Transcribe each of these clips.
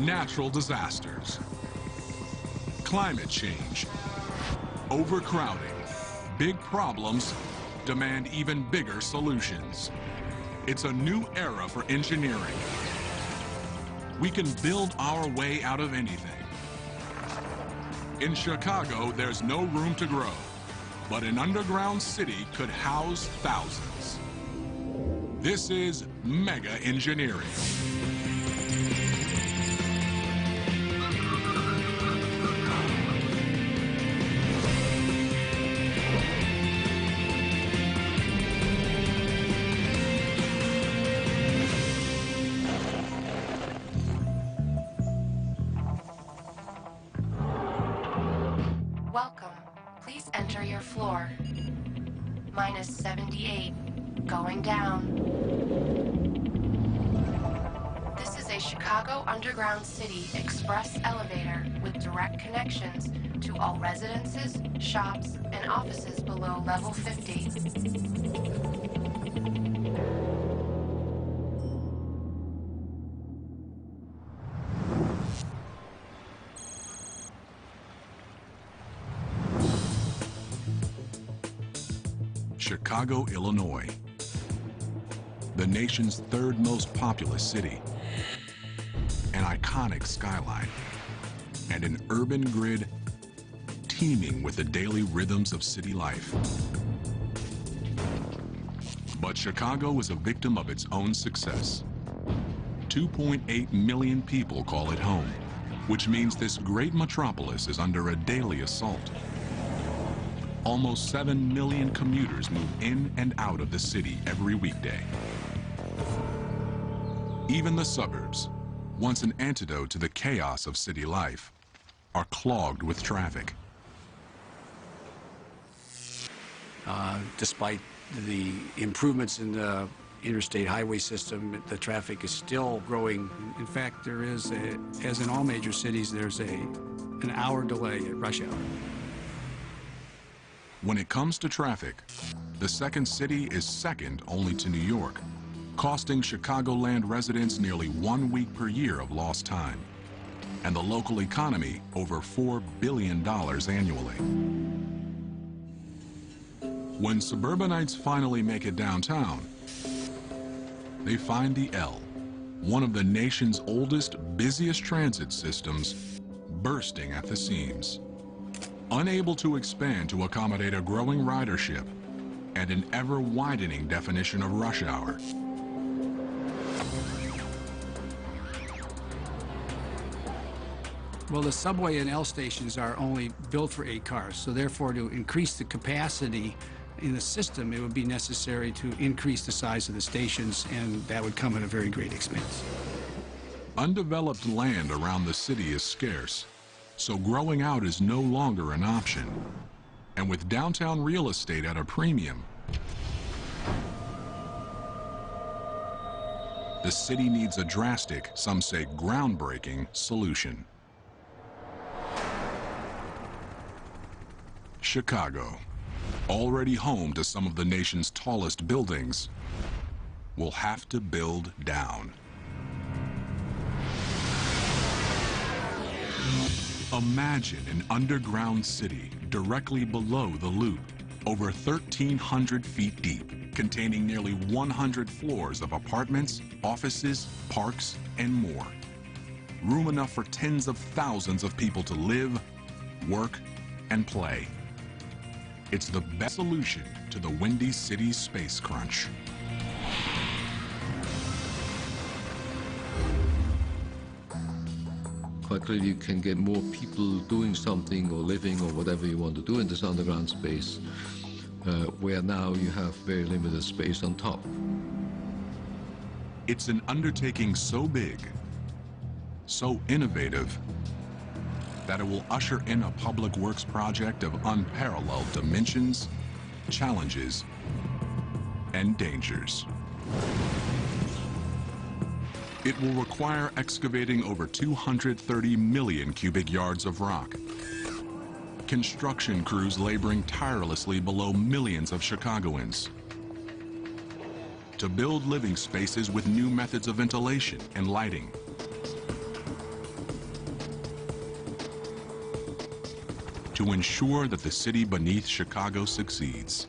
natural disasters, climate change, overcrowding. Big problems demand even bigger solutions. It's a new era for engineering. We can build our way out of anything. In Chicago, there's no room to grow, but an underground city could house thousands. This is mega engineering. Welcome. Please enter your floor. Minus 78. Going down. This is a Chicago Underground City Express elevator with direct connections to all residences, shops, and offices below level 50. Chicago, Illinois, the nation's third most populous city, an iconic skyline, and an urban grid teeming with the daily rhythms of city life. But Chicago is a victim of its own success. 2.8 million people call it home, which means this great metropolis is under a daily assault. Almost 7 million commuters move in and out of the city every weekday. Even the suburbs, once an antidote to the chaos of city life, are clogged with traffic. Despite the improvements in the interstate highway system, the traffic is still growing. In fact, there is, as in all major cities, there's an hour delay at rush hour. When it comes to traffic, the second city is second only to New York, costing Chicagoland residents nearly 1 week per year of lost time, and the local economy over $4 billion annually. When suburbanites finally make it downtown, they find the L, one of the nation's oldest, busiest transit systems, bursting at the seams. Unable to expand to accommodate a growing ridership and an ever-widening definition of rush hour. Well, the subway and L stations are only built for 8 cars, so therefore to increase the capacity in the system, it would be necessary to increase the size of the stations, and that would come at a very great expense. Undeveloped land around the city is scarce, so growing out is no longer an option. And with downtown real estate at a premium, the city needs a drastic, some say groundbreaking, solution. Chicago, already home to some of the nation's tallest buildings, will have to build down. Imagine an underground city directly below the Loop, over 1,300 feet deep, containing nearly 100 floors of apartments, offices, parks, and more. Room enough for tens of thousands of people to live, work, and play. It's the best solution to the Windy City space crunch. Quite clearly, you can get more people doing something or living or whatever you want to do in this underground space, where now you have very limited space on top. It's an undertaking so big, so innovative, that it will usher in a public works project of unparalleled dimensions, challenges, and dangers. It will require excavating over 230 million cubic yards of rock, construction crews laboring tirelessly below millions of Chicagoans, to build living spaces with new methods of ventilation and lighting, to ensure that the city beneath Chicago succeeds.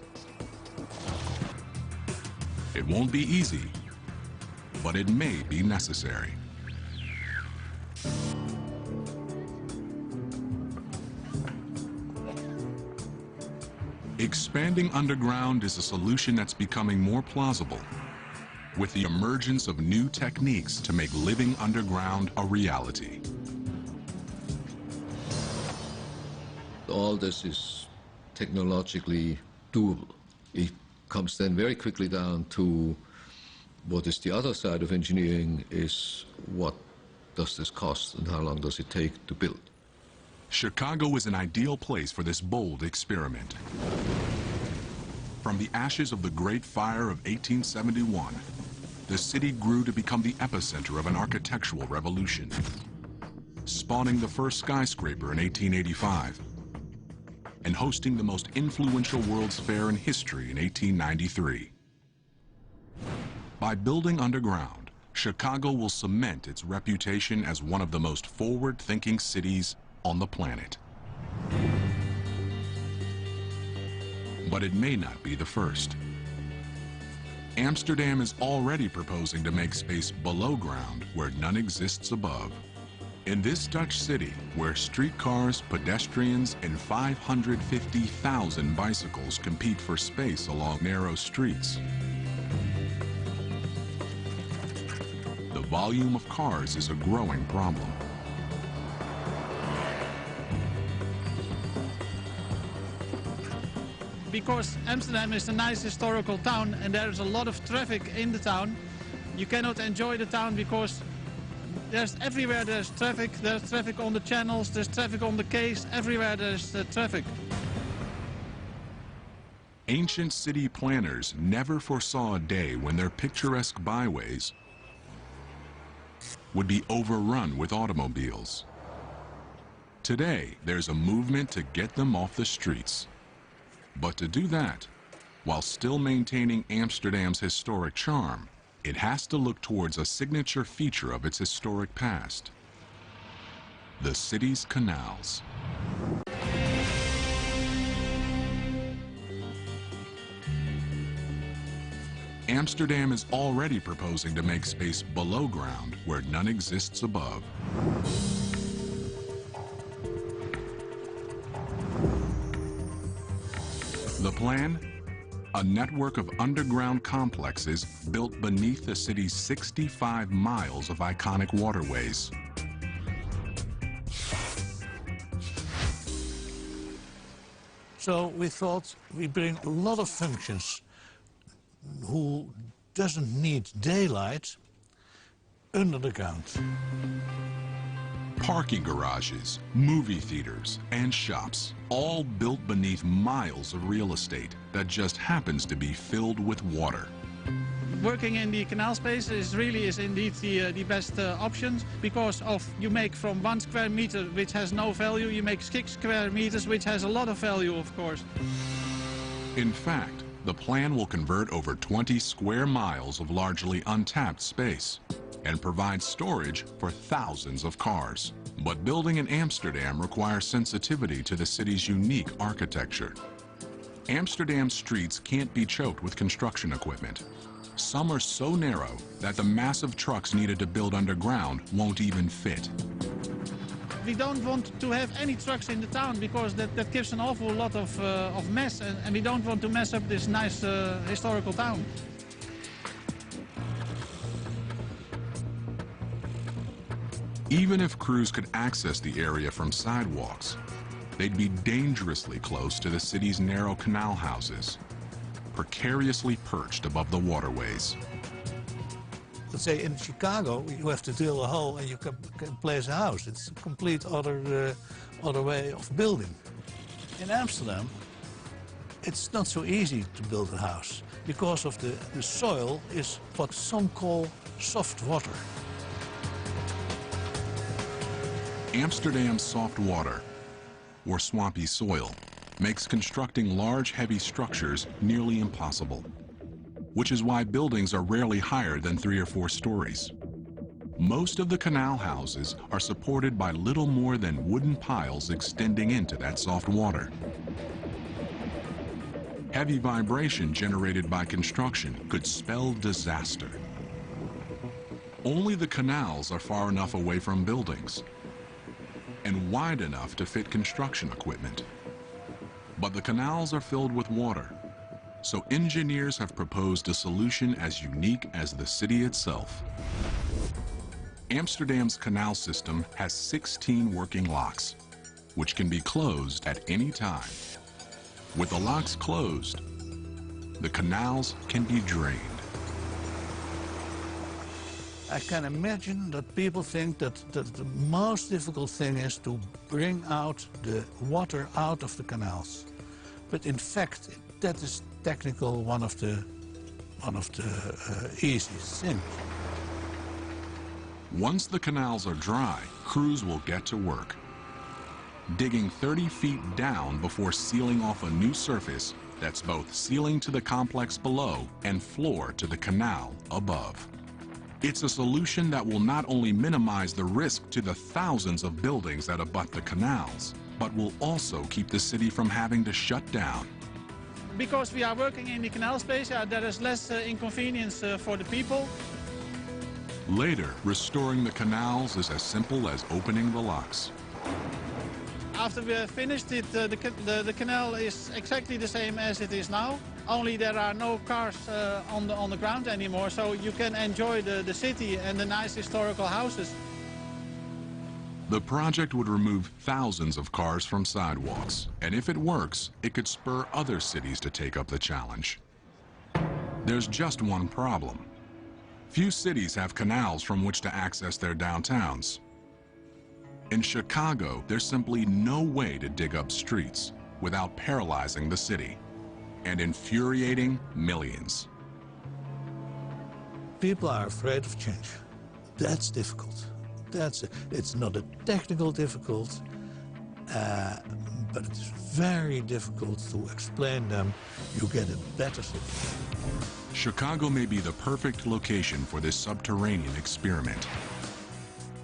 It won't be easy, but it may be necessary. Expanding underground is a solution that's becoming more plausible, with the emergence of new techniques to make living underground a reality. All this is technologically doable. It comes then very quickly down to what is the other side of engineering, is what does this cost and how long does it take to build. Chicago is an ideal place for this bold experiment. From the ashes of the Great Fire of 1871, the city grew to become the epicenter of an architectural revolution, spawning the first skyscraper in 1885 and hosting the most influential World's Fair in history in 1893. By building underground, Chicago will cement its reputation as one of the most forward-thinking cities on the planet. But it may not be the first. Amsterdam is already proposing to make space below ground where none exists above. In this Dutch city, where streetcars, pedestrians, and 550,000 bicycles compete for space along narrow streets, the volume of cars is a growing problem. Because Amsterdam is a nice historical town and there is a lot of traffic in the town, you cannot enjoy the town because everywhere there's traffic on the channels, there's traffic on the quays, everywhere there's traffic. Ancient city planners never foresaw a day when their picturesque byways would be overrun with automobiles. Today, there's a movement to get them off the streets. But to do that, while still maintaining Amsterdam's historic charm, it has to look towards a signature feature of its historic past: the city's canals. Amsterdam is already proposing to make space below ground where none exists above. The plan? A network of underground complexes built beneath the city's 65 miles of iconic waterways. So we thought we bring a lot of functions who doesn't need daylight under the ground. Parking garages, movie theaters, and shops, all built beneath miles of real estate that just happens to be filled with water. Working in the canal space is indeed the best option, because you make from 1 square meter which has no value, you make 6 square meters which has a lot of value, of course. In fact, the plan will convert over 20 square miles of largely untapped space and provide storage for thousands of cars. But building in Amsterdam requires sensitivity to the city's unique architecture. Amsterdam's streets can't be choked with construction equipment. Some are so narrow that the massive trucks needed to build underground won't even fit. We don't want to have any trucks in the town because that gives an awful lot of mess, and we don't want to mess up this nice historical town. Even if crews could access the area from sidewalks, they'd be dangerously close to the city's narrow canal houses, precariously perched above the waterways. Let's say in Chicago, you have to drill a hole and you can place a house. It's a complete other way of building. In Amsterdam, it's not so easy to build a house because of the soil is what some call soft water. Amsterdam's soft water, or swampy soil, makes constructing large, heavy structures nearly impossible, which is why buildings are rarely higher than 3 or 4 stories. Most of the canal houses are supported by little more than wooden piles extending into that soft water. Heavy vibration generated by construction could spell disaster. Only the canals are far enough away from buildings and wide enough to fit construction equipment. But the canals are filled with water, so engineers have proposed a solution as unique as the city itself. Amsterdam's canal system has 16 working locks, which can be closed at any time. With the locks closed, the canals can be drained. I can imagine that people think that the most difficult thing is to bring out the water out of the canals. But in fact, that is technical one of the easiest things. Once the canals are dry, crews will get to work, digging 30 feet down before sealing off a new surface that's both sealing to the complex below and floor to the canal above. It's a solution that will not only minimize the risk to the thousands of buildings that abut the canals, but will also keep the city from having to shut down. Because we are working in the canal space, there is less inconvenience for the people. Later, restoring the canals is as simple as opening the locks. After we have finished it, the canal is exactly the same as it is now. Only there are no cars on the ground anymore, so you can enjoy the city and the nice historical houses. The project would remove thousands of cars from sidewalks, and if it works, it could spur other cities to take up the challenge. There's just one problem. Few cities have canals from which to access their downtowns. In Chicago, there's simply no way to dig up streets without paralyzing the city and infuriating millions. People are afraid of change. That's difficult. It's not a technical difficult, but it's very difficult to explain them. You get a better city. Chicago may be the perfect location for this subterranean experiment,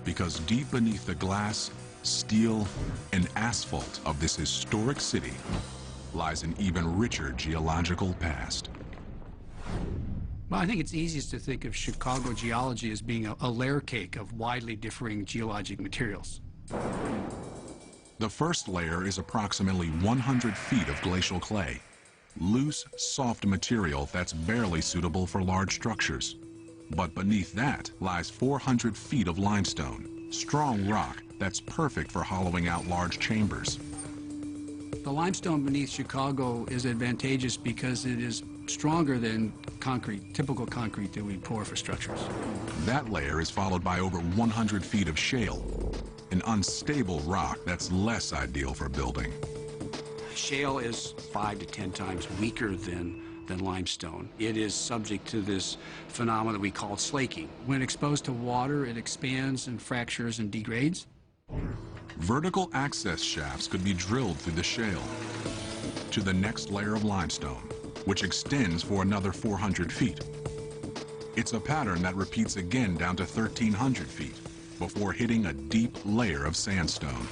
because deep beneath the glass, steel, and asphalt of this historic city lies an even richer geological past. Well, I think it's easiest to think of Chicago geology as being a layer cake of widely differing geologic materials. The first layer is approximately 100 feet of glacial clay, loose, soft material that's barely suitable for large structures. But beneath that lies 400 feet of limestone, strong rock that's perfect for hollowing out large chambers. The limestone beneath Chicago is advantageous because it is stronger than concrete, typical concrete that we pour for structures. That layer is followed by over 100 feet of shale, an unstable rock that's less ideal for building. Shale is 5 to 10 times weaker than limestone. It is subject to this phenomenon that we call slaking. When exposed to water, it expands and fractures and degrades. Vertical access shafts could be drilled through the shale to the next layer of limestone, which extends for another 400 feet. It's a pattern that repeats again down to 1,300 feet before hitting a deep layer of sandstone.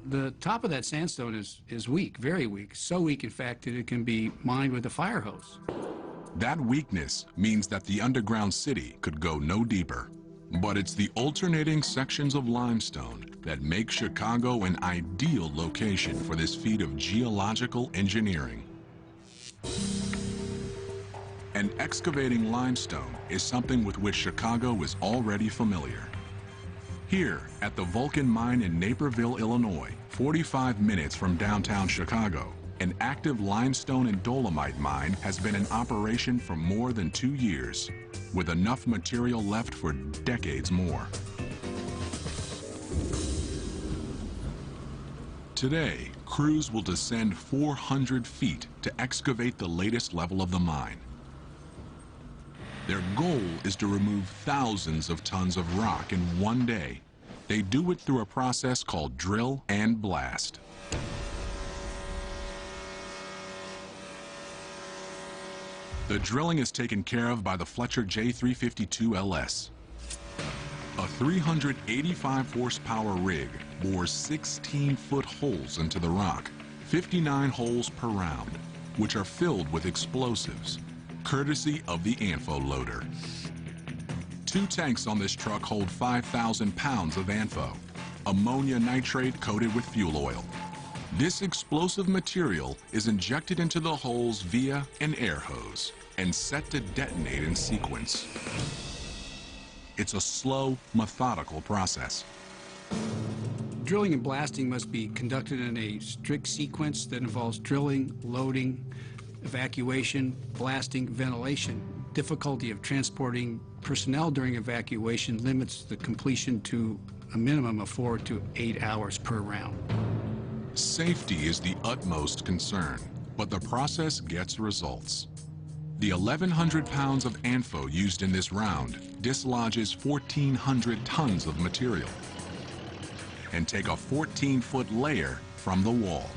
The top of that sandstone is weak, very weak, so weak, in fact, that it can be mined with a fire hose. That weakness means that the underground city could go no deeper. But it's the alternating sections of limestone that make Chicago an ideal location for this feat of geological engineering. And excavating limestone is something with which Chicago is already familiar. Here at the Vulcan Mine in Naperville, Illinois, 45 minutes from downtown Chicago, an active limestone and dolomite mine has been in operation for more than 2 years, with enough material left for decades more. Today, crews will descend 400 feet to excavate the latest level of the mine. Their goal is to remove thousands of tons of rock in one day. They do it through a process called drill and blast. The drilling is taken care of by the Fletcher J352 LS. A 385 horsepower rig bores 16-foot holes into the rock, 59 holes per round, which are filled with explosives, courtesy of the ANFO loader. 2 tanks on this truck hold 5,000 pounds of ANFO, ammonia nitrate coated with fuel oil. This explosive material is injected into the holes via an air hose and set to detonate in sequence. It's a slow, methodical process. Drilling and blasting must be conducted in a strict sequence that involves drilling, loading, evacuation, blasting, ventilation. Difficulty of transporting personnel during evacuation limits the completion to a minimum of 4 to 8 hours per round. Safety is the utmost concern, but the process gets results. The 1,100 pounds of ANFO used in this round dislodges 1,400 tons of material and take a 14-foot layer from the wall.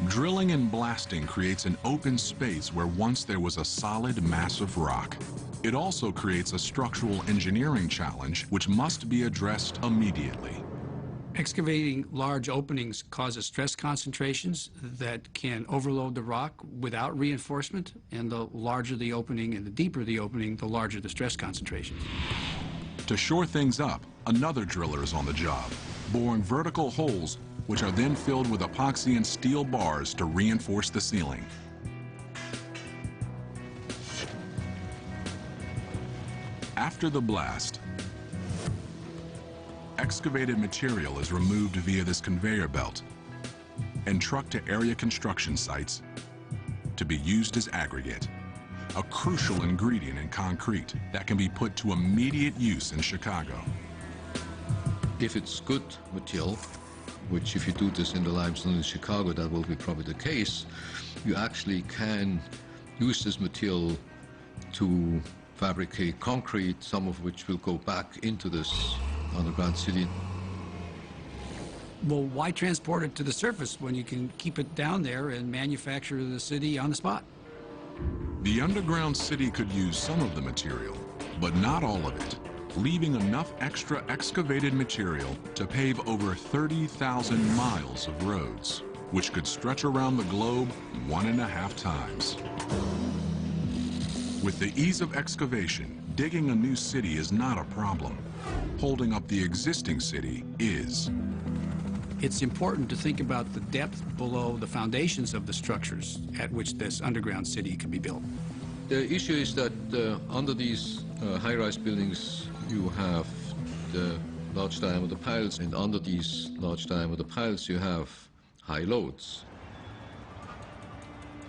Drilling and blasting creates an open space where once there was a solid mass of rock. It also creates a structural engineering challenge which must be addressed immediately. Excavating large openings causes stress concentrations that can overload the rock without reinforcement, and the larger the opening and the deeper the opening, the larger the stress concentration. To shore things up, another driller is on the job, boring vertical holes which are then filled with epoxy and steel bars to reinforce the ceiling. After the blast, excavated material is removed via this conveyor belt and trucked to area construction sites to be used as aggregate, a crucial ingredient in concrete that can be put to immediate use in Chicago. If it's good material, which if you do this in the limestone in Chicago, that will be probably the case, you actually can use this material to fabricate concrete, some of which will go back into this underground city. Well, why transport it to the surface when you can keep it down there and manufacture the city on the spot? The underground city could use some of the material, but not all of it, leaving enough extra excavated material to pave over 30,000 miles of roads, which could stretch around the globe 1.5 times. With the ease of excavation, digging a new city is not a problem. Holding up the existing city is. It's important to think about the depth below the foundations of the structures at which this underground city could be built. The issue is that under these high-rise buildings, you have the large diameter piles, and under these large diameter piles, you have high loads.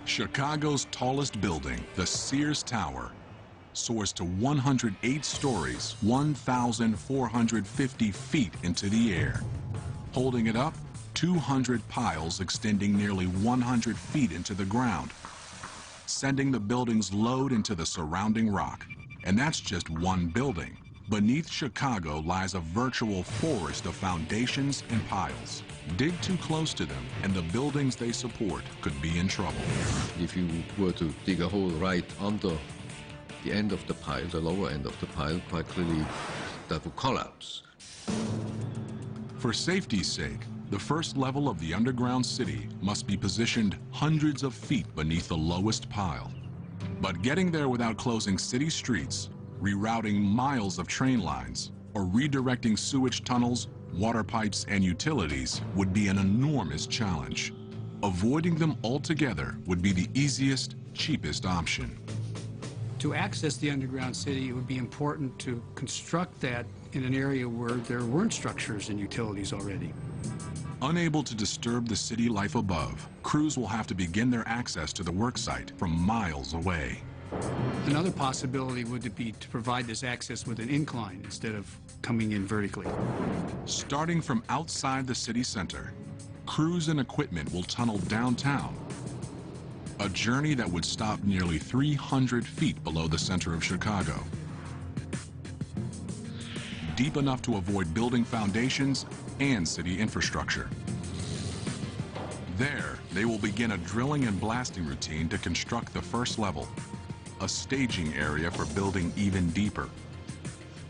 Chicago's tallest building, the Sears Tower, soars to 108 stories, 1,450 feet into the air. Holding it up, 200 piles extending nearly 100 feet into the ground, sending the building's load into the surrounding rock. And that's just one building. Beneath Chicago lies a virtual forest of foundations and piles. Dig too close to them, and the buildings they support could be in trouble. If you were to dig a hole right under the end of the pile, the lower end of the pile, quite clearly that would collapse. For safety's sake, the first level of the underground city must be positioned hundreds of feet beneath the lowest pile. But getting there without closing city streets, rerouting miles of train lines, or redirecting sewage tunnels, water pipes, and utilities would be an enormous challenge. Avoiding them altogether would be the easiest, cheapest option. To access the underground city, it would be important to construct that in an area where there weren't structures and utilities already. Unable to disturb the city life above, crews will have to begin their access to the worksite from miles away. Another possibility would be to provide this access with an incline instead of coming in vertically. Starting from outside the city center, crews and equipment will tunnel downtown, a journey that would stop nearly 300 feet below the center of Chicago. Deep enough to avoid building foundations and city infrastructure. There, they will begin a drilling and blasting routine to construct the first level, a staging area for building even deeper.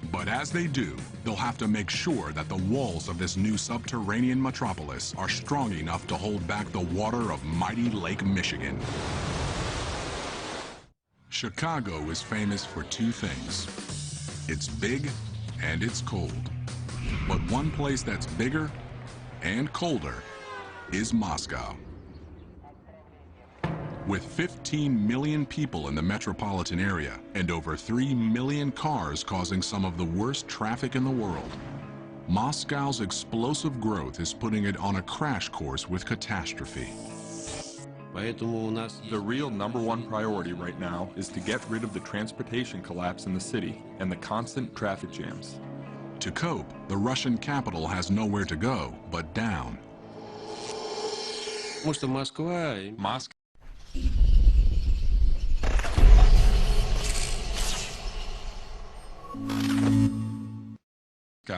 But as they do, they'll have to make sure that the walls of this new subterranean metropolis are strong enough to hold back the water of mighty Lake Michigan. Chicago is famous for two things. It's big and it's cold. But one place that's bigger and colder is Moscow. With 15 million people in the metropolitan area and over 3 million cars causing some of the worst traffic in the world, Moscow's explosive growth is putting it on a crash course with catastrophe. The real #1 priority right now is to get rid of the transportation collapse in the city and the constant traffic jams. To cope, the Russian capital has nowhere to go but down. Moscow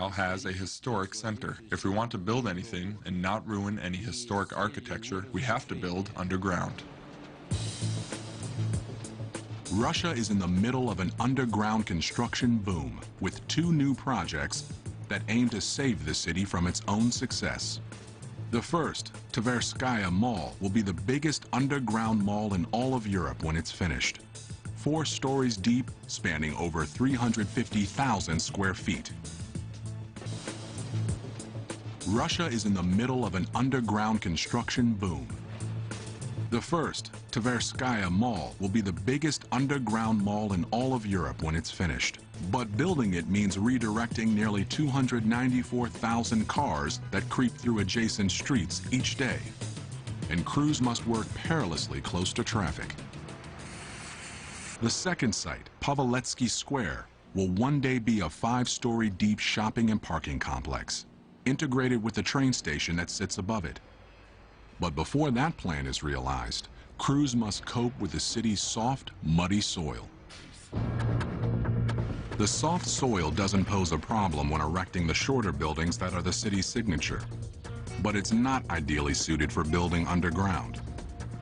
has a historic center. If we want to build anything and not ruin any historic architecture, we have to build underground. Russia is in the middle of an underground construction boom with 2 new projects that aim to save the city from its own success. The first, Tverskaya Mall, will be the biggest underground mall in all of Europe when it's finished. 4 stories deep, spanning over 350,000 square feet. Russia is in the middle of an underground construction boom. The first, Tverskaya Mall, will be the biggest underground mall in all of Europe when it's finished. But building it means redirecting nearly 294,000 cars that creep through adjacent streets each day. And crews must work perilously close to traffic. The second site, Paveletsky Square, will one day be a 5-story deep shopping and parking complex, integrated with the train station that sits above it. But before that plan is realized, crews must cope with the city's soft, muddy soil. The soft soil doesn't pose a problem when erecting the shorter buildings that are the city's signature, but it's not ideally suited for building underground.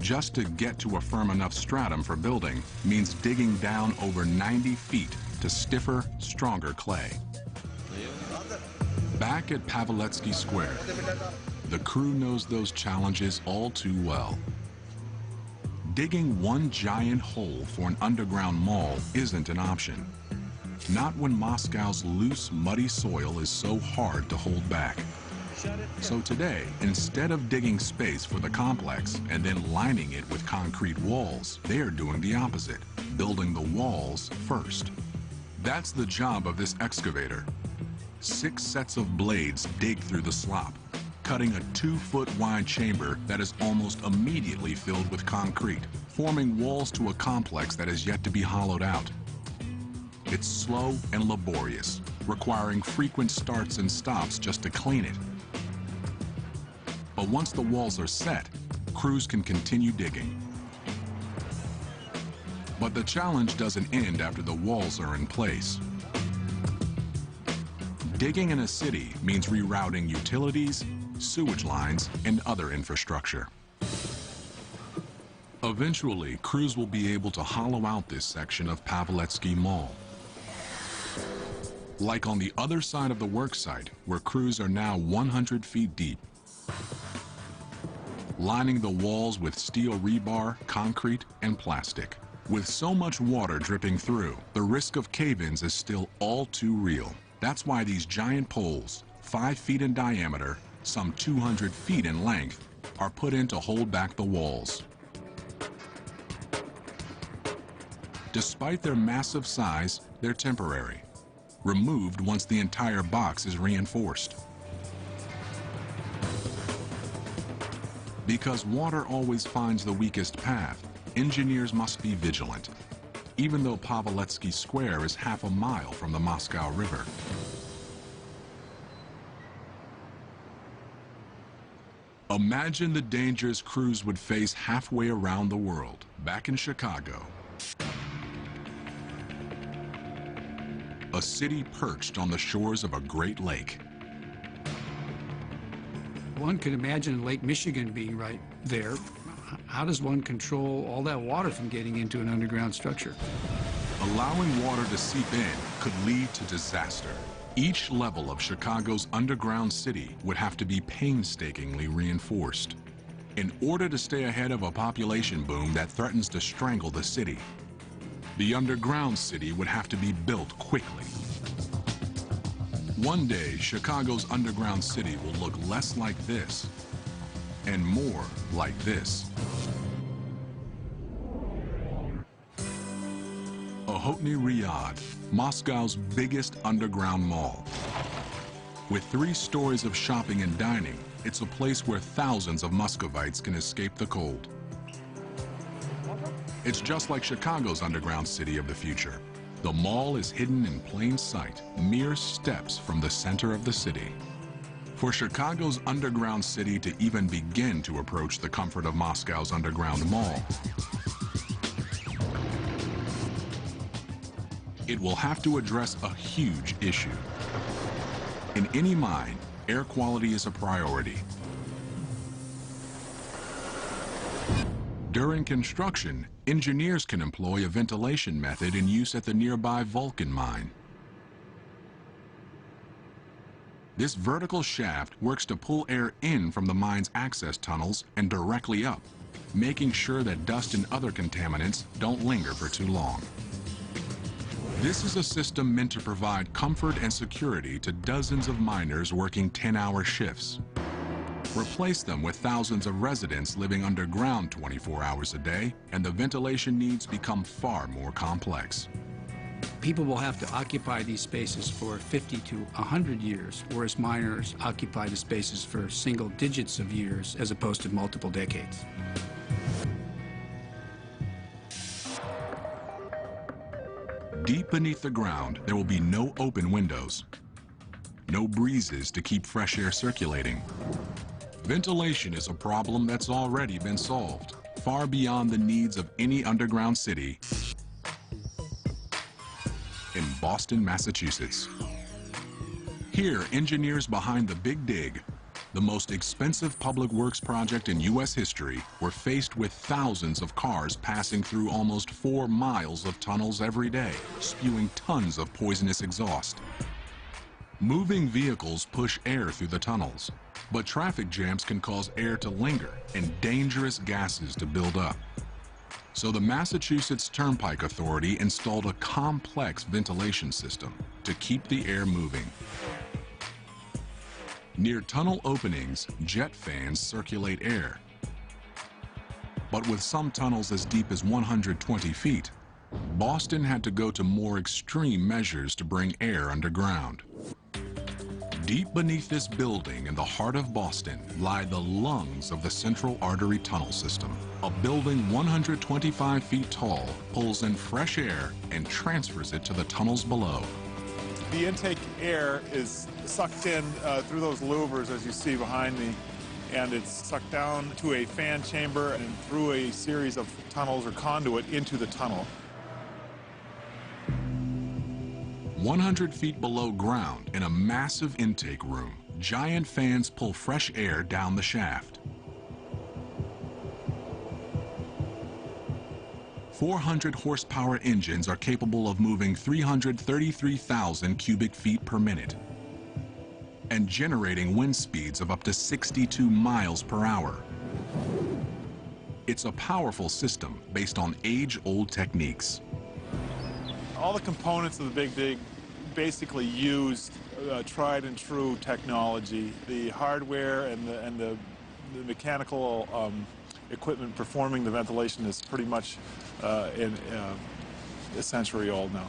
Just to get to a firm enough stratum for building means digging down over 90 feet to stiffer, stronger clay. Back at Paveletsky Square, the crew knows those challenges all too well. Digging one giant hole for an underground mall isn't an option. Not when Moscow's loose, muddy soil is so hard to hold back. So today, instead of digging space for the complex and then lining it with concrete walls, they are doing the opposite, building the walls first. That's the job of this excavator. 6 sets of blades dig through the slop, cutting a 2-foot-wide chamber that is almost immediately filled with concrete, forming walls to a complex that is yet to be hollowed out. It's slow and laborious, requiring frequent starts and stops just to clean it. But once the walls are set, crews can continue digging. But the challenge doesn't end after the walls are in place. Digging in a city means rerouting utilities, sewage lines, and other infrastructure. Eventually, crews will be able to hollow out this section of Paveletsky Mall. Like on the other side of the worksite, where crews are now 100 feet deep. Lining the walls with steel rebar, concrete, and plastic. With so much water dripping through, the risk of cave-ins is still all too real. That's why these giant poles, 5 feet in diameter, some 200 feet in length, are put in to hold back the walls. Despite their massive size, they're temporary, removed once the entire box is reinforced. Because water always finds the weakest path, engineers must be vigilant, even though Paveletsky Square is half a mile from the Moscow River. Imagine the dangers crews would face halfway around the world, back in Chicago. A city perched on the shores of a great lake. One could imagine Lake Michigan being right there. How does one control all that water from getting into an underground structure? Allowing water to seep in could lead to disaster. Each level of Chicago's underground city would have to be painstakingly reinforced in order to stay ahead of a population boom that threatens to strangle the city. The underground city would have to be built quickly. One day, Chicago's underground city will look less like this and more like this. Ochotny Riyadh, Moscow's biggest underground mall. With 3 stories of shopping and dining, it's a place where thousands of Muscovites can escape the cold. It's just like Chicago's underground city of the future. The mall is hidden in plain sight, mere steps from the center of the city. For Chicago's underground city to even begin to approach the comfort of Moscow's underground mall, it will have to address a huge issue. In any mine, air quality is a priority. During construction, engineers can employ a ventilation method in use at the nearby Vulcan mine. This vertical shaft works to pull air in from the mine's access tunnels and directly up, making sure that dust and other contaminants don't linger for too long. This is a system meant to provide comfort and security to dozens of miners working 10-hour shifts. Replace them with thousands of residents living underground 24 hours a day, and the ventilation needs become far more complex. People will have to occupy these spaces for 50 to 100 years, whereas miners occupy the spaces for single digits of years as opposed to multiple decades. Deep beneath the ground, there will be no open windows, no breezes to keep fresh air circulating. Ventilation is a problem that's already been solved, far beyond the needs of any underground city in Boston, Massachusetts. Here, engineers behind the Big Dig, the most expensive public works project in U.S. history, were faced with thousands of cars passing through almost 4 miles of tunnels every day, spewing tons of poisonous exhaust. Moving vehicles push air through the tunnels, but traffic jams can cause air to linger and dangerous gases to build up. So the Massachusetts Turnpike Authority installed a complex ventilation system to keep the air moving. Near tunnel openings, jet fans circulate air. But with some tunnels as deep as 120 feet, Boston had to go to more extreme measures to bring air underground. Deep beneath this building in the heart of Boston lie the lungs of the Central Artery Tunnel System. A building 125 feet tall pulls in fresh air and transfers it to the tunnels below. The intake air is sucked in through those louvers, as you see behind me, and it's sucked down to a fan chamber and through a series of tunnels or conduit into the tunnel. 100 feet below ground, in a massive intake room, giant fans pull fresh air down the shaft. 400 horsepower engines are capable of moving 333,000 cubic feet per minute and generating wind speeds of up to 62 miles per hour. It's a powerful system based on age-old techniques. All the components of the Big Dig basically used tried and true technology. The hardware and the mechanical equipment performing the ventilation is pretty much a century old now.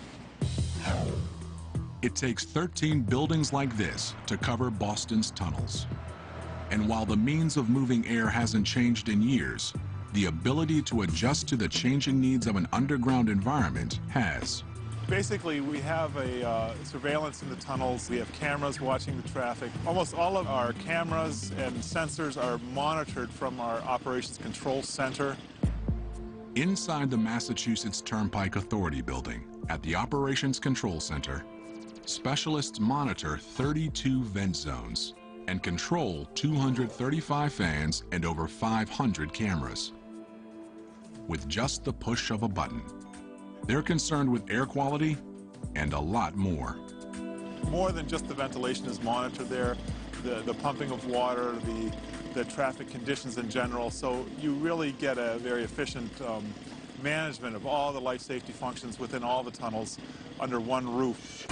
It takes 13 buildings like this to cover Boston's tunnels. And while the means of moving air hasn't changed in years, the ability to adjust to the changing needs of an underground environment has. Basically, we have a surveillance in the tunnels. We have cameras watching the traffic. Almost all of our cameras and sensors are monitored from our operations control center. Inside the Massachusetts Turnpike Authority building, at the Operations Control Center, specialists monitor 32 vent zones and control 235 fans and over 500 cameras with just the push of a button. They're concerned with air quality and a lot more. More than just the ventilation is monitored there, the pumping of water, the traffic conditions in general, so you really get a very efficient management of all the life safety functions within all the tunnels under one roof.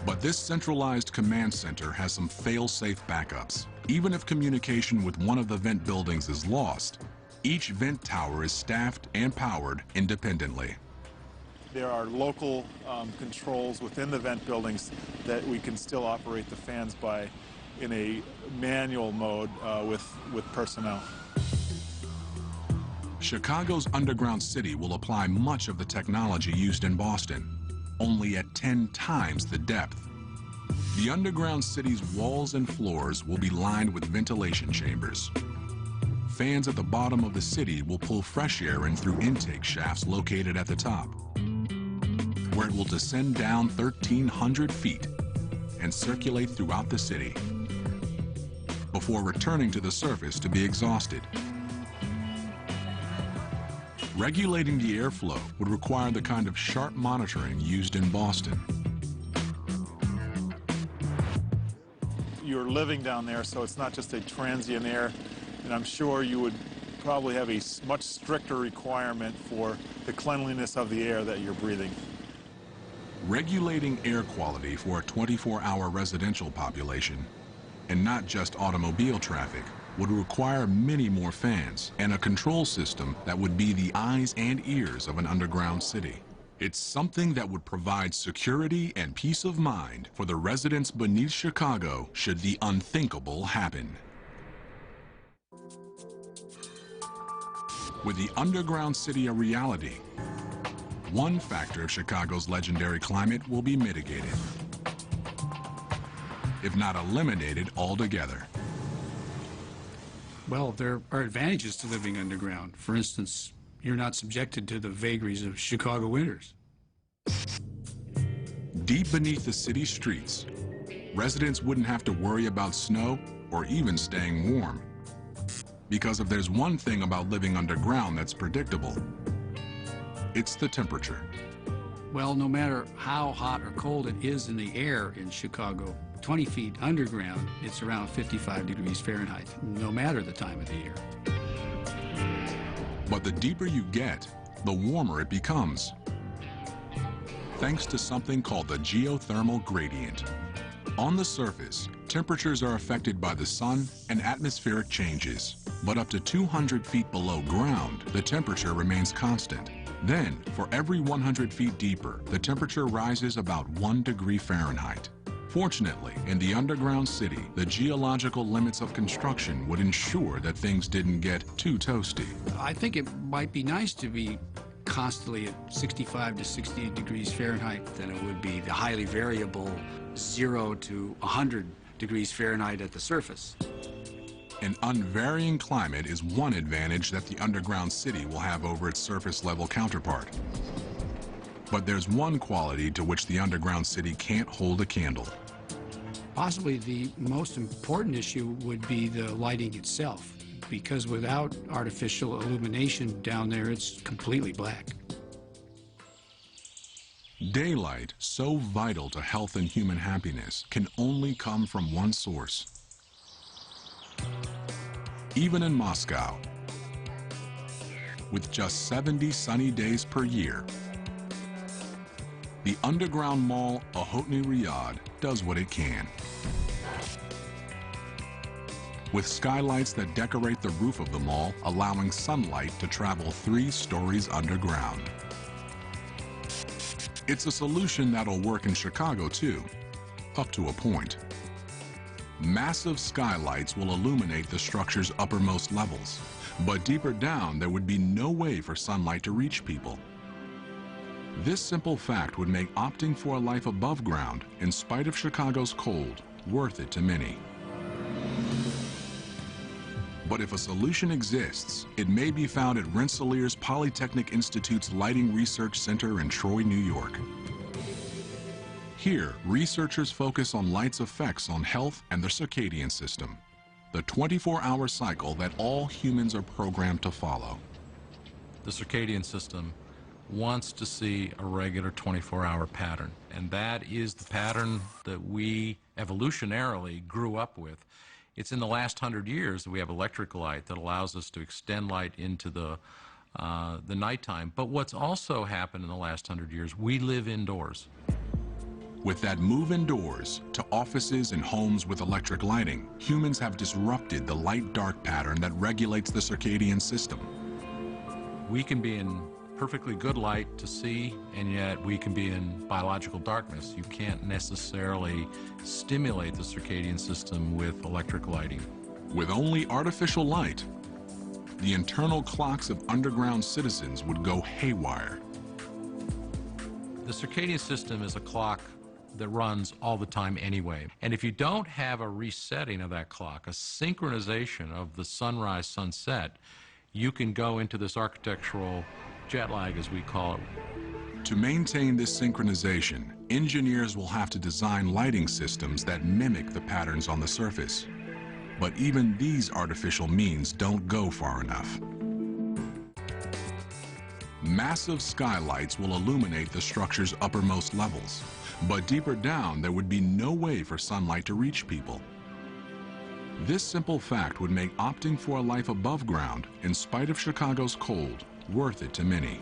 But this centralized command center has some fail-safe backups. Even if communication with one of the vent buildings is lost, each vent tower is staffed and powered independently. There are local controls within the vent buildings that we can still operate the fans by in a manual mode with personnel. Chicago's underground city will apply much of the technology used in Boston, only at 10 times the depth. The underground city's walls and floors will be lined with ventilation chambers. Fans at the bottom of the city will pull fresh air in through intake shafts located at the top, where it will descend down 1,300 feet and circulate throughout the city before returning to the surface to be exhausted. Regulating the airflow would require the kind of sharp monitoring used in Boston. You're living down there, so it's not just a transient air, and I'm sure you would probably have a much stricter requirement for the cleanliness of the air that you're breathing. Regulating air quality for a 24-hour residential population, and not just automobile traffic, would require many more fans and a control system that would be the eyes and ears of an underground city. It's something that would provide security and peace of mind for the residents beneath Chicago should the unthinkable happen. With the underground city a reality, one factor of Chicago's legendary climate will be mitigated, if not eliminated altogether. Well, there are advantages to living underground. For instance, you're not subjected to the vagaries of Chicago winters. Deep beneath the city streets, residents wouldn't have to worry about snow or even staying warm. Because if there's one thing about living underground that's predictable, it's the temperature. Well, no matter how hot or cold it is in the air in Chicago, 20 feet underground, it's around 55 degrees Fahrenheit, no matter the time of the year. But the deeper you get, the warmer it becomes, thanks to something called the geothermal gradient. On the surface, temperatures are affected by the sun and atmospheric changes, but up to 200 feet below ground, the temperature remains constant. Then, for every 100 feet deeper, the temperature rises about 1 degree Fahrenheit. Fortunately, in the underground city, the geological limits of construction would ensure that things didn't get too toasty. I think it might be nice to be constantly at 65 to 68 degrees Fahrenheit than it would be the highly variable 0 to 100 degrees Fahrenheit at the surface. An unvarying climate is one advantage that the underground city will have over its surface-level counterpart. But there's one quality to which the underground city can't hold a candle. Possibly the most important issue would be the lighting itself, because without artificial illumination down there, it's completely black. Daylight, so vital to health and human happiness, can only come from one source. Even in Moscow, with just 70 sunny days per year, the underground mall Ochotny Riyadh does what it can. With skylights that decorate the roof of the mall, allowing sunlight to travel 3 stories underground. It's a solution that'll work in Chicago too, up to a point. Massive skylights will illuminate the structure's uppermost levels, but deeper down there would be no way for sunlight to reach people. This simple fact would make opting for a life above ground, in spite of Chicago's cold, worth it to many. But if a solution exists, it may be found at Rensselaer's Polytechnic Institute's Lighting Research Center in Troy, New York. Here, researchers focus on light's effects on health and the circadian system, the 24-hour cycle that all humans are programmed to follow. The circadian system wants to see a regular 24-hour pattern. And that is the pattern that we evolutionarily grew up with. It's in the last 100 years that we have electric light that allows us to extend light into the nighttime. But what's also happened in the last 100 years, we live indoors. With that move indoors to offices and homes with electric lighting, humans have disrupted the light-dark pattern that regulates the circadian system. We can be in perfectly good light to see, and yet we can be in biological darkness. You can't necessarily stimulate the circadian system with electric lighting. With only artificial light, the internal clocks of underground citizens would go haywire. The circadian system is a clock that runs all the time anyway. And if you don't have a resetting of that clock, a synchronization of the sunrise, sunset, you can go into this architectural jet lag, as we call it. To maintain this synchronization, engineers will have to design lighting systems that mimic the patterns on the surface. But even these artificial means don't go far enough. Massive skylights will illuminate the structure's uppermost levels, but deeper down there would be no way for sunlight to reach people. This simple fact would make opting for a life above ground, in spite of Chicago's cold, worth it to many.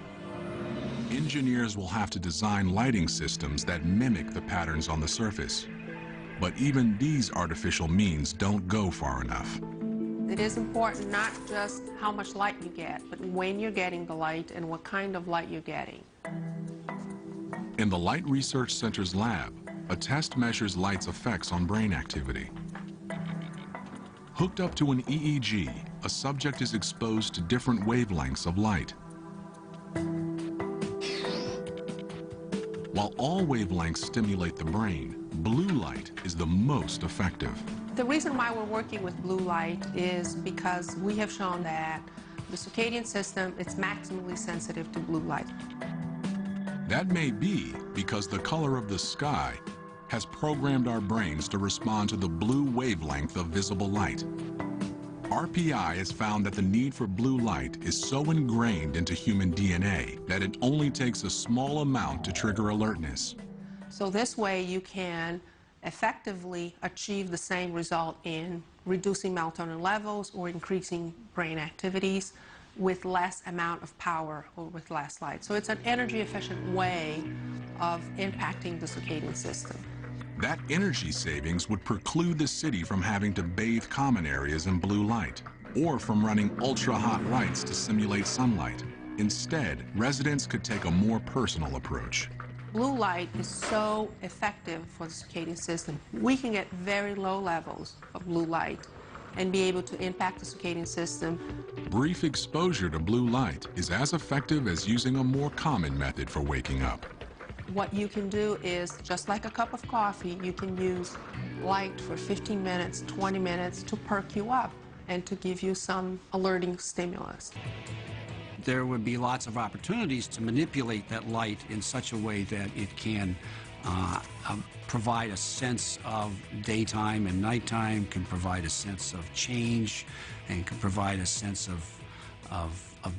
Engineers will have to design lighting systems that mimic the patterns on the surface. But even these artificial means don't go far enough. It is important not just how much light you get, but when you're getting the light and what kind of light you're getting. In the Light Research Center's lab, a test measures light's effects on brain activity. Hooked up to an EEG, a subject is exposed to different wavelengths of light. While all wavelengths stimulate the brain, blue light is the most effective. The reason why we're working with blue light is because we have shown that the circadian system is maximally sensitive to blue light. That may be because the color of the sky has programmed our brains to respond to the blue wavelength of visible light. RPI has found that the need for blue light is so ingrained into human DNA that it only takes a small amount to trigger alertness. So this way you can effectively achieve the same result in reducing melatonin levels or increasing brain activities with less amount of power or with less light. So it's an energy efficient way of impacting the circadian system. That energy savings would preclude the city from having to bathe common areas in blue light or from running ultra-hot lights to simulate sunlight. Instead, residents could take a more personal approach. Blue light is so effective for the circadian system. We can get very low levels of blue light and be able to impact the circadian system. Brief exposure to blue light is as effective as using a more common method for waking up. What you can do is, just like a cup of coffee, you can use light for 15 minutes, 20 minutes to perk you up and to give you some alerting stimulus. There would be lots of opportunities to manipulate that light in such a way that it can provide a sense of daytime and nighttime, can provide a sense of change, and can provide a sense of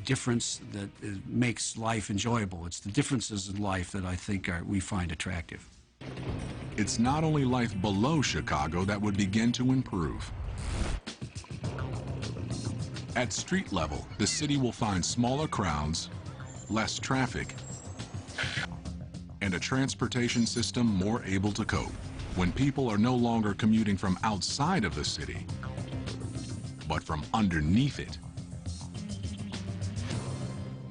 difference that makes life enjoyable. It's the differences in life that I think we find attractive. It's not only life below Chicago that would begin to improve. At street level, the city will find smaller crowds, less traffic, and a transportation system more able to cope when people are no longer commuting from outside of the city, but from underneath it.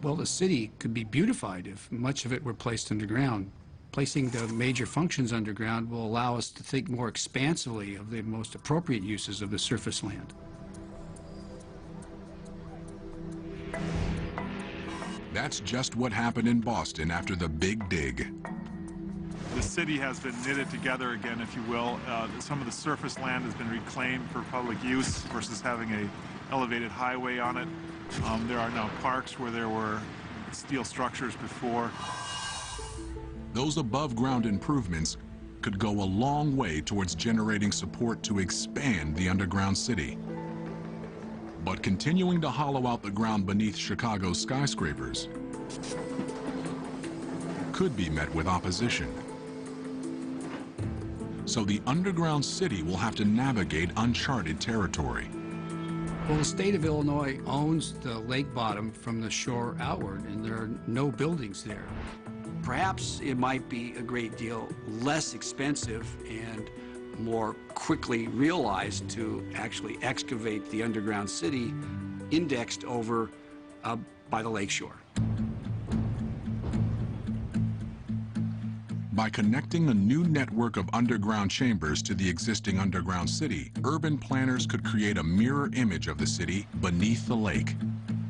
Well, the city could be beautified if much of it were placed underground. Placing the major functions underground will allow us to think more expansively of the most appropriate uses of the surface land. That's just what happened in Boston after the Big Dig. The city has been knitted together again, if you will. Some of the surface land has been reclaimed for public use versus having an elevated highway on it. There are now parks where there were steel structures before. Those above-ground improvements could go a long way towards generating support to expand the underground city. But continuing to hollow out the ground beneath Chicago's skyscrapers could be met with opposition. So the underground city will have to navigate uncharted territory. Well, the state of Illinois owns the lake bottom from the shore outward, and there are no buildings there. Perhaps it might be a great deal less expensive and more quickly realized to actually excavate the underground city indexed over by the lakeshore. By connecting a new network of underground chambers to the existing underground city, urban planners could create a mirror image of the city beneath the lake.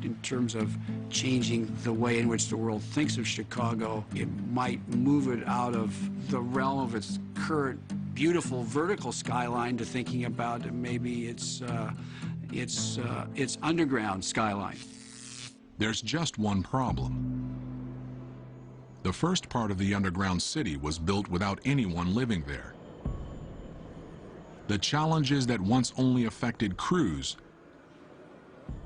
In terms of changing the way in which the world thinks of Chicago, it might move it out of the realm of its current beautiful vertical skyline to thinking about maybe its underground skyline. There's just one problem. The first part of the underground city was built without anyone living there. The challenges that once only affected crews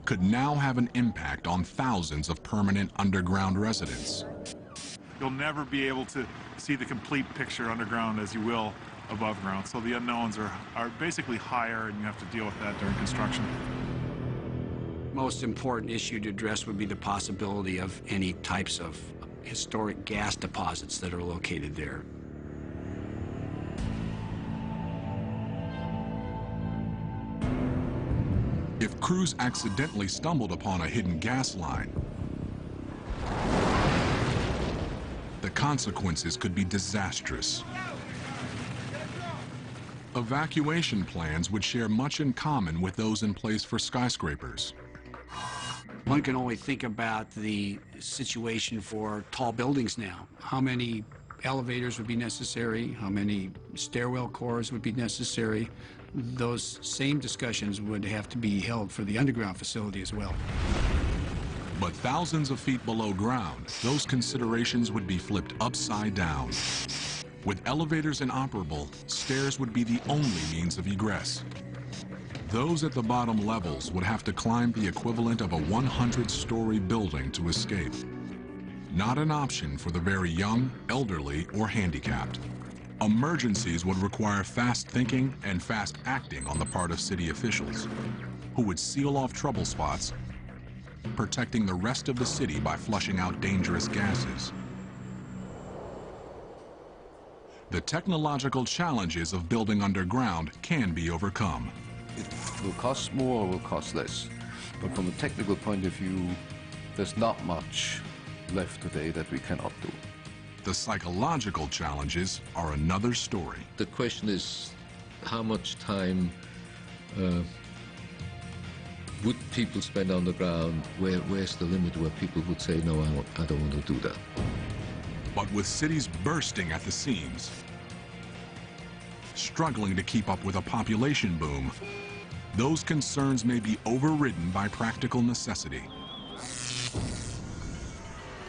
could now have an impact on thousands of permanent underground residents. You'll never be able to see the complete picture underground as you will above ground. So the unknowns are basically higher, and you have to deal with that during construction. Most important issue to address would be the possibility of any types of historic gas deposits that are located there. If crews accidentally stumbled upon a hidden gas line, the consequences could be disastrous. Evacuation plans would share much in common with those in place for skyscrapers. One can only think about the situation for tall buildings now. How many elevators would be necessary? How many stairwell cores would be necessary? Those same discussions would have to be held for the underground facility as well. But thousands of feet below ground, those considerations would be flipped upside down. With elevators inoperable, stairs would be the only means of egress. Those at the bottom levels would have to climb the equivalent of a 100-story building to escape. Not an option for the very young, elderly, or handicapped. Emergencies would require fast thinking and fast acting on the part of city officials, who would seal off trouble spots, protecting the rest of the city by flushing out dangerous gases. The technological challenges of building underground can be overcome. It will cost more or will cost less. But from a technical point of view, there's not much left today that we cannot do. The psychological challenges are another story. The question is, how much time would people spend on the ground? Where's the limit where people would say, no, I don't want to do that? But with cities bursting at the seams, struggling to keep up with a population boom, those concerns may be overridden by practical necessity.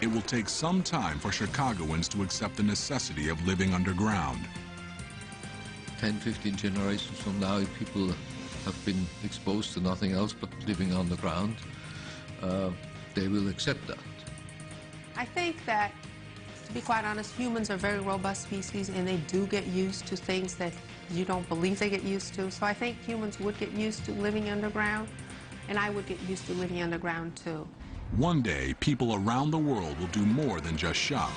It will take some time for Chicagoans to accept the necessity of living underground. 10, 15 generations from now, if people have been exposed to nothing else but living underground, they will accept that. I think that, to be quite honest, humans are very robust species, and they do get used to things that you don't believe they get used to. So I think humans would get used to living underground, and I would get used to living underground too. One day, people around the world will do more than just shop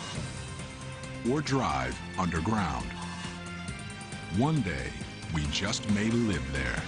or drive underground. One day, we just may live there.